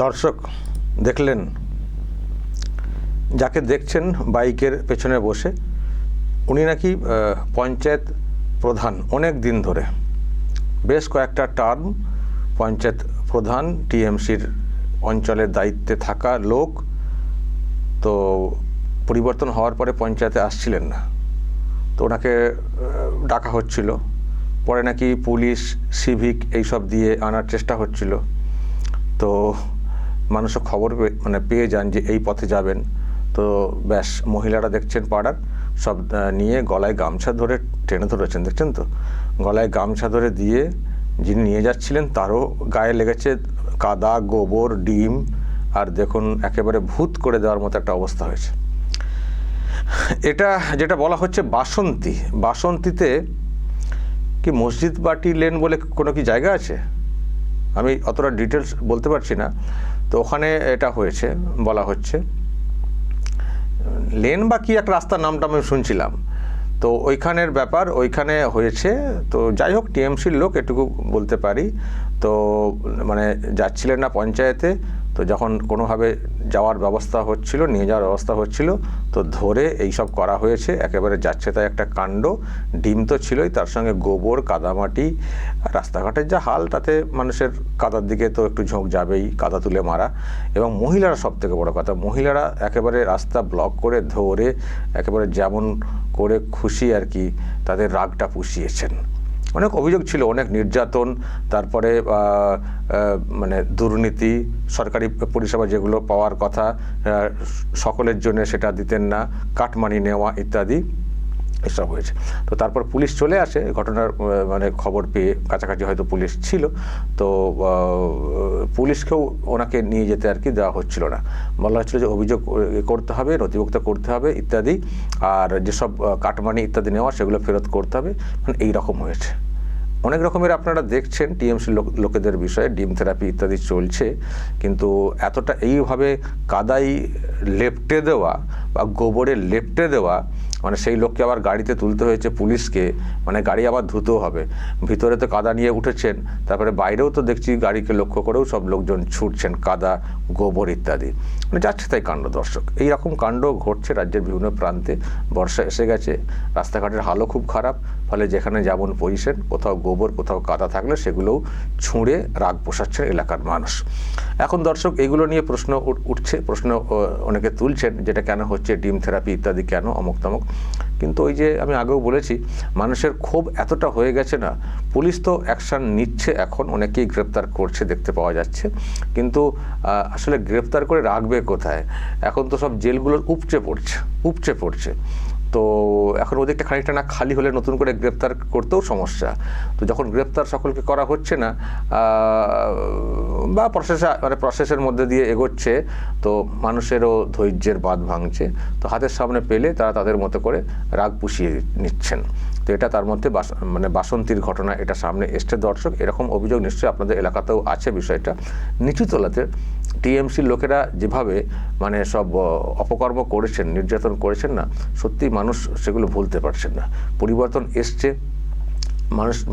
দর্শক দেখলেন, যাকে দেখছেন বাইকের পেছনে বসে, উনি নাকি পঞ্চায়েত প্রধান অনেক দিন ধরে, বেশ কয়েকটা টার্ম পঞ্চায়েত প্রধান, টিএমসির অঞ্চলের দায়িত্বে থাকা লোক। তো পরিবর্তন হওয়ার পরে পঞ্চায়েতে আসছিলেন না, তো ওনাকে ডাকা হচ্ছিল। পরে নাকি পুলিশ, সিভিক এইসব দিয়ে আনার চেষ্টা হচ্ছিল। তো মানুষও খবর পেয়ে যান যে এই পথে যাবেন। তো ব্যাস, মহিলারা দেখছেন পাড়ার সব নিয়ে গলায় গামছা ধরে টেনে ধরেছেন, দেখছেন তো, গলায় গামছা ধরে দিয়ে যিনি নিয়ে যাচ্ছিলেন তারও গায়ে লেগেছে কাদা, গোবর, ডিম, আর দেখুন একেবারে ভূত করে দেওয়ার মতো একটা অবস্থা হয়েছে। এটা যেটা বলা হচ্ছে বাসন্তী, বাসন্তীতে কি মসজিদ বাটি লেন বলে কোনো কি জায়গা আছে? আমি অতটা ডিটেলস বলতে পারছি না। তো ওখানে এটা হয়েছে বলা হচ্ছে, লেন বা কি একটা রাস্তার নামটা আমি শুনছিলাম। তো ওইখানের ব্যাপার, ওইখানে হয়েছে। তো যাই হোক, টিএমসির লোক এটুকু বলতে পারি। তো মানে যাচ্ছিলেন না পঞ্চায়েতে, তো যখন কোনোভাবে যাওয়ার ব্যবস্থা হচ্ছিল, নিয়ে যাওয়ার ব্যবস্থা হচ্ছিল, তো ধরে এইসব করা হয়েছে। একেবারে যাচ্ছে তাই একটা কাণ্ড। ডিম তো ছিলই, তার সঙ্গে গোবর, কাদামাটি, রাস্তাঘাটের যা হাল, তাতে মানুষের কাদার দিকে তো একটু ঝোঁক যাবেই, কাদা তুলে মারা। এবং মহিলারা, সব থেকে বড় কথা, মহিলারা একেবারে রাস্তা ব্লক করে ধরে একেবারে যেমন করে খুশি আর কি তাদের রাগটা পুষিয়েছেন। অনেক অভিযোগ ছিল, অনেক নির্যাতন, তারপরে মানে দুর্নীতি, সরকারি পরিষেবা যেগুলো পাওয়ার কথা সকলের জন্য সেটা দিতেন না, কাটমানি নেওয়া ইত্যাদি এসব হয়েছে। তো তারপর পুলিশ চলে আসে ঘটনার মানে খবর পেয়ে, কাছাকাছি হয়তো পুলিশ ছিল। তো পুলিশকেও ওনাকে নিয়ে যেতে আর কি দেওয়া হচ্ছিল না, বলা হচ্ছিল যে অভিযোগ করতে হবে, নথিভুক্ত করতে হবে ইত্যাদি, আর যেসব কাটমানি ইত্যাদি নেওয়া সেগুলো ফেরত করতে হবে। মানে এইরকম হয়েছে। অনেক রকমের আপনারা দেখছেন টিএমসি লোকেদের বিষয়ে, ডিম থেরাপি ইত্যাদি চলছে, কিন্তু এতটা এইভাবে কাদাই লেপটে দেওয়া বা গোবরে লেপটে দেওয়া, মানে সেই লোককে আবার গাড়িতে তুলতে হয়েছে পুলিশকে, মানে গাড়ি আবার ধুতেও হবে। ভিতরে তো কাদা নিয়ে উঠেছেন, তারপরে বাইরেও তো দেখছি গাড়িকে লক্ষ্য করেও সব লোকজন ছুটছেন, কাদা, গোবর ইত্যাদি। মানে যাচ্ছে তাই কাণ্ড। দর্শক, এইরকম কাণ্ড ঘটছে রাজ্যের বিভিন্ন প্রান্তে। বর্ষা এসে গেছে, রাস্তাঘাটের হালও খুব খারাপ, ফলে যেখানে যেমন পজিশন, কোথাও গোবর, কোথাও কাদা থাকলে সেগুলোও ছুঁড়ে রাগ পোষাচ্ছেন এলাকার মানুষ। এখন দর্শক, এগুলো নিয়ে প্রশ্ন উঠছে, প্রশ্ন অনেকে তুলছেন, যেটা কেন হচ্ছে, ডিম থেরাপি ইত্যাদি কেন, অমুক তমুক। কিন্তু ওই যে আমি আগেও বলেছি, মানুষের ক্ষোভ এতটা হয়ে গেছে না, পুলিশ তো অ্যাকশান নিচ্ছে, এখন অনেকেই গ্রেপ্তার করছে, দেখতে পাওয়া যাচ্ছে, কিন্তু আসলে গ্রেপ্তার করে রাখবে কোথায়? এখন তো সব জেলগুলোর উপচে পড়ছে। তো এখন ওদিকটা খানিকটা না খালি হলে নতুন করে গ্রেপ্তার করতেও সমস্যা। তো যখন গ্রেপ্তার সকলকে করা হচ্ছে না, বা প্রসেসের মধ্যে দিয়ে এগোচ্ছে, তো মানুষেরও ধৈর্যের বাঁধ ভাঙছে। তো হাতের সামনে পেলে তারা তাদের মতো করে রাগ পুষিয়ে নিচ্ছেন। তো এটা তার মধ্যে মানে বাসন্তীর ঘটনা, এটা সামনে এসছে। দর্শক, এরকম অভিযোগ নিশ্চয়ই আপনাদের এলাকাতেও আছে। বিষয়টা নিচুতলাতে টিএমসির লোকেরা যেভাবে মানে সব অপকর্ম করেছেন, নির্যাতন করেছেন না, সত্যি মানুষ সেগুলো ভুলতে পারছেন না। পরিবর্তন এসছে,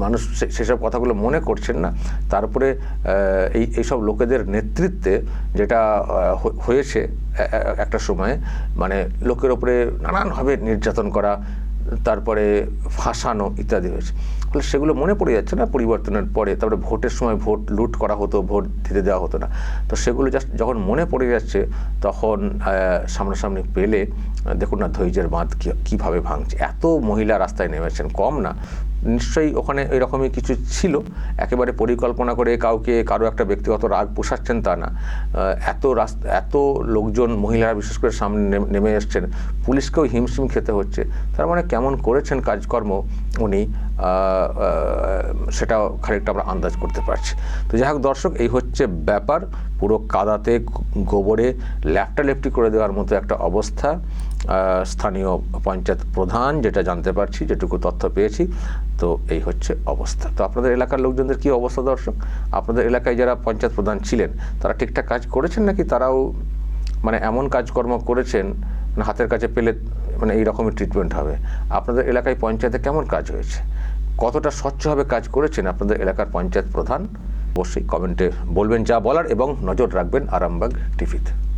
মানুষ সেসব কথাগুলো মনে করছেন না। তারপরে এইসব লোকেদের নেতৃত্বে যেটা হয়েছে একটা সময়ে, মানে লোকের ওপরে নানানভাবে নির্যাতন করা, তারপরে ফাঁসানো ইত্যাদি হয়েছে, ফলে সেগুলো মনে পড়ে যাচ্ছে না পরিবর্তনের পরে। তারপরে ভোটের সময় ভোট লুট করা হতো, ভোট দিতে দেওয়া হতো না। তো সেগুলো জাস্ট যখন মনে পড়ে যাচ্ছে, তখন সামনাসামনি পেলে দেখুন না ধৈর্যের বাঁধ কীভাবে ভাঙছে। এত মহিলা রাস্তায় নেমেছেন, কম না, নিশ্চয়ই ওখানে এরকমই কিছু ছিল। একেবারে পরিকল্পনা করে কারো একটা ব্যক্তিগত রাগ পোষাচ্ছেন তা না। এত লোকজন, মহিলারা বিশেষ করে সামনে নেমে এসছেন, পুলিশকেও হিমশিম খেতে হচ্ছে। তার মানে কেমন করেছেন কাজকর্ম উনি, সেটাও খানিকটা আমরা আন্দাজ করতে পারছি। তো যাই হোক দর্শক, এই হচ্ছে ব্যাপার। পুরো কাদাতে গোবরে লেপটালেপটি করে দেওয়ার মতো একটা অবস্থা। স্থানীয় পঞ্চায়েত প্রধান, যেটা জানতে পারছি, যেটুকু তথ্য পেয়েছি, তো এই হচ্ছে অবস্থা। তো আপনাদের এলাকার লোকজনদের কী অবস্থা দর্শক? আপনাদের এলাকায় যারা পঞ্চায়েত প্রধান ছিলেন, তারা ঠিকঠাক কাজ করেছেন নাকি তারাও মানে এমন কাজকর্ম করেছেন মানে হাতের কাছে পেলে মানে এইরকমই ট্রিটমেন্ট হবে? আপনাদের এলাকায় পঞ্চায়েতে কেমন কাজ হয়েছে? কতটা স্বচ্ছভাবে কাজ করেছেন আপনাদের এলাকার পঞ্চায়েত প্রধান? অবশ্যই কমেন্টে বলবেন যা বলার এবং নজর রাখবেন আরামবাগ টিভিতে।